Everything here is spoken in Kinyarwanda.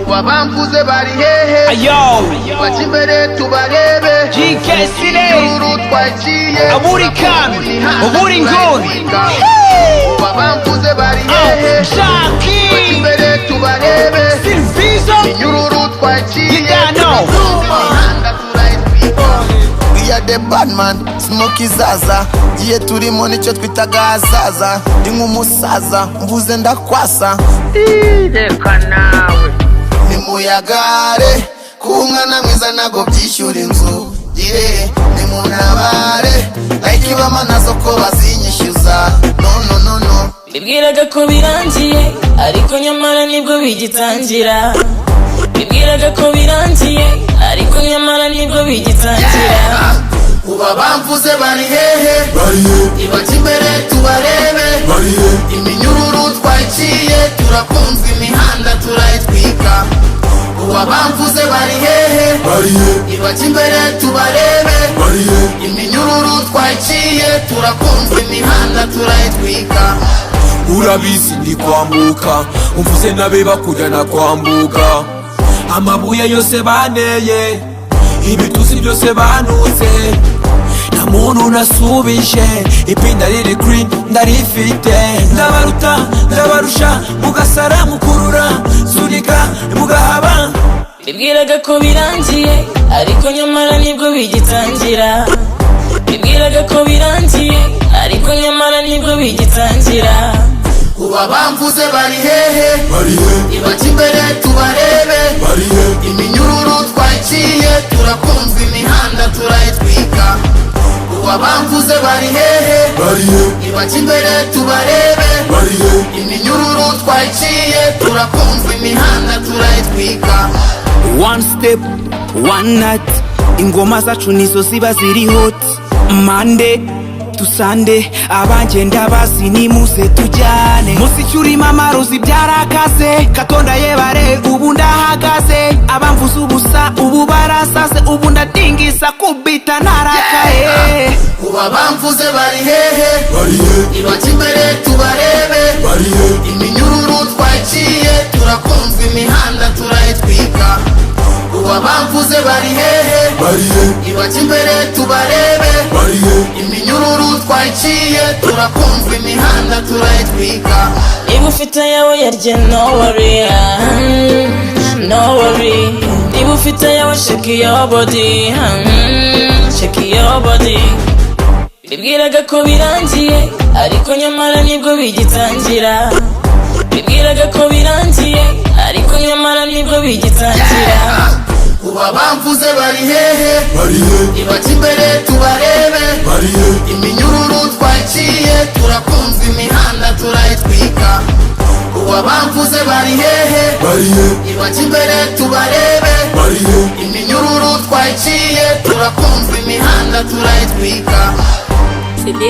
Ubabamvuze bari hehe Ayo bakimbere tubarebe GK Cine Uru twaciye Aburi Kami Uburi Ngoni Ubabamvuze bari hehe Shaki bakimbere tubarebe Silvizo Uru twaciye Gidano We are the bad man, Smoky Zaza. Giye turimo nicyo twitaga azaza. Ndi nk'umusaza, mvuze ndakwasa. Reka nawe Nimuyagare, kumwana mwiza nago byishyura inzu. Yeah, nimunabare, nayikibama nazo ko bazinyishyuza. No. Bibwiraga ko birangiye, ariko nyamara nibwo bigitangira. Bibwiraga ko birangiye, ariko nyamara nibwo bigitangira. Ubabamvuze bari hehe ibakimbere tubarebe iminyururu twaciye turakunzwe imihanda turayitwika. Ubabamvuze bari hehe ibakimbere tubarebe iminyururu twaciye turakunzwe imihanda turayitwika. Urabizi ndi kwambuka umvuze nabe bakujyana kwambuka. Amabuye yose baneye ibitusi byose banutse nta muntu nasubije ipinda riri green ndarifite. Ndabaruta ndabarusha mugasara mukurura sunika mugahaba. Bibwiraga ko birangiye, ariko nyamara nibwo bigitangira. Bibwiraga ko birangiye, ariko nyamara nibwo bigitangira. Ubabamvuze bari hehe ibakimbere tubarebe iminyururu twaciye turakunzwe imihanda turayitwika. Ubabamvuze bari hehe ibakimbere tubarebe iminyururu twaciye turakunzwe imihanda turayitwika. One step, one night ingoma zacu nizo ziba ziri hot. Monday to Sunday abanje ndabazi nimuze tujyane. Musiki urimo amarozi byarakaze Katonda yebare ubu ndahagaze. Abamvuze ubusa ubu barasaze ubu ndadingisa kubita narakaye. Ubabamvuze bari hehe ibakimbere tubarebe iminyururu twaciye turakunzwe imihanda turayitwika. Ubabamvuze bari hehe ibakimbere tubarebe iminyururu twaciye turakunzwe imihanda turayitwika. Niba ufite yawe yarye no worry, no worry. Niba ufite yawe shake your body, shake your body. Bibwiraga ko birangiye, ariko nyamara nibwo bigitangira. Bibwiraga ko birangiye, ariko nyamara nibwo bigitangira. Ubabamvuze bari hehe ibakimbere tubarebe iminyururu twaciye turakunzwe imihanda turayitwika. Ubabamvuze bari hehe ibakimbere tubarebe iminyururu twaciye turakunzwe imihanda turayitwika. CD